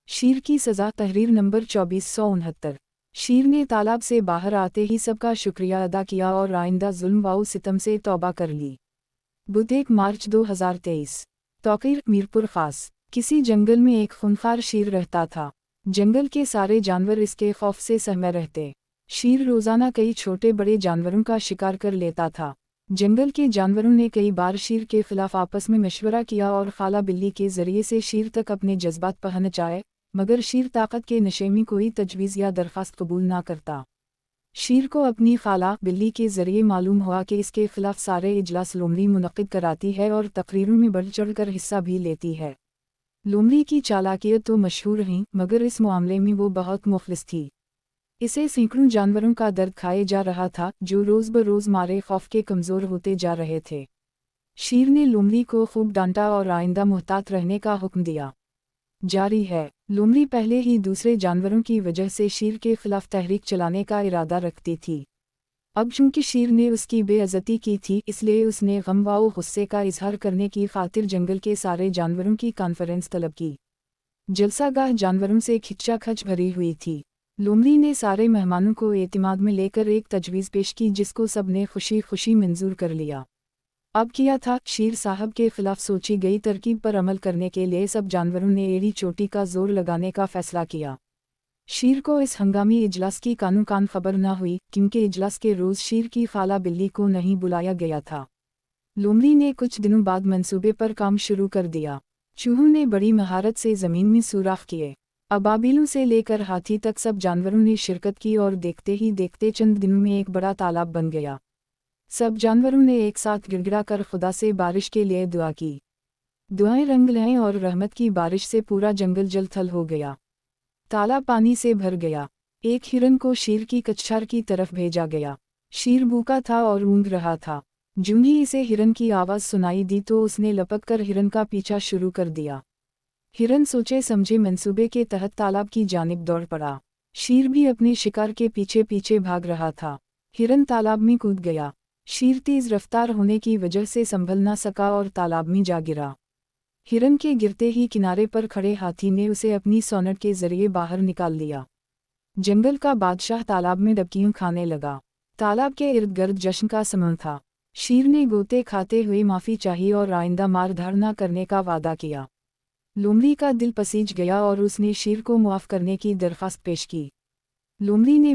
शीर की सज़ा। तहरीर नंबर 2469। शीर ने तालाब से बाहर आते ही सबका शुक्रिया अदा किया और आइंदा जुल्म व सितम से तौबा कर ली। बुध 1 मार्च 2023। तौकीर मीरपुर खास। किसी जंगल में एक खूंखार शीर रहता था। जंगल के सारे जानवर इसके खौफ से सहमे रहते। शीर रोज़ाना कई छोटे बड़े जानवरों का शिकार कर लेता था। जंगल के जानवरों ने कई बार शीर के खिलाफ आपस में मशवरा किया और खाला बिल्ली के जरिए से शीर तक अपने जज्बात पहुंचाए, मगर शीर ताकत के नशे में कोई तजवीज़ या दरख्वास्त कबूल ना करता। शीर को अपनी खाला बिल्ली के जरिए मालूम हुआ कि इसके खिलाफ सारे इजलास लोमड़ी मुनक्किद कराती है और तकरीरों में बढ़ चढ़ कर हिस्सा भी लेती है। लोमड़ी की चालाकियत तो मशहूर ही, मगर इस मामले में वो बहुत मुखलिस थी। इसे सैकड़ों जानवरों का दर्द खाए जा रहा था, जो रोज़ ब रोज़ मारे खौफ के कमज़ोर होते जा रहे थे। शीर ने लोमड़ी को खूब डांटा और आइंदा मुहतात रहने का हुक्म दिया। जारी है। लोमड़ी पहले ही दूसरे जानवरों की वजह से शीर के खिलाफ तहरीक चलाने का इरादा रखती थी। अब चूंकि शीर ने उसकी बेइज्जती की थी, इसलिए उसने गम व गुस्से का इजहार करने की खातिर जंगल के सारे जानवरों की कॉन्फ्रेंस तलब की। जलसागाह जानवरों से खिच्चाखच भरी हुई थी। लोमड़ी ने सारे मेहमानों को एतमाद में लेकर एक तजवीज़ पेश की, जिसको सब ने खुशी खुशी मंजूर कर लिया। अब किया था, शीर साहब के खिलाफ सोची गई तरकीब पर अमल करने के लिए सब जानवरों ने एड़ी चोटी का जोर लगाने का फैसला किया। शीर को इस हंगामी इजलास की कानों कान खबर न हुई, क्योंकि इजलास के रोज़ शीर की खाला बिल्ली को नहीं बुलाया गया था। लोमड़ी ने कुछ दिनों बाद मंसूबे पर काम शुरू कर दिया। चूहों ने बड़ी महारत से ज़मीन में सुराख किए। अबाबिलों से लेकर हाथी तक सब जानवरों ने शिरकत की और देखते ही देखते चंद दिनों में एक बड़ा तालाब बन गया। सब जानवरों ने एक साथ गिड़गिड़ा कर खुदा से बारिश के लिए दुआ की। दुआएं रंग लाएं और रहमत की बारिश से पूरा जंगल जल थल हो गया। तालाब पानी से भर गया। एक हिरन को शीर की कछार की तरफ भेजा गया। शीर भूखा था और ऊँघ रहा था। ज्यों ही इसे हिरन की आवाज़ सुनाई दी तो उसने लपक कर हिरन का पीछा शुरू कर दिया। हिरन सोचे समझे मंसूबे के तहत तालाब की जानिब दौड़ पड़ा। शीर भी अपने शिकार के पीछे पीछे भाग रहा था। हिरन तालाब में कूद गया। शीर तेज रफ्तार होने की वजह से संभल ना सका और तालाब में जा गिरा। हिरन के गिरते ही किनारे पर खड़े हाथी ने उसे अपनी सोनट के जरिए बाहर निकाल लिया। जंगल का बादशाह तालाब में डबकियां खाने लगा। तालाब के इर्द गिर्द जश्न का समय था। शीर ने गोते खाते हुए माफ़ी चाही और आइंदा मारधाड़ न करने का वादा किया। लोमड़ी का दिल पसीज गया और उसने शीर को मुआफ़ करने की दरख्वास्त पेश की। लोमड़ी ने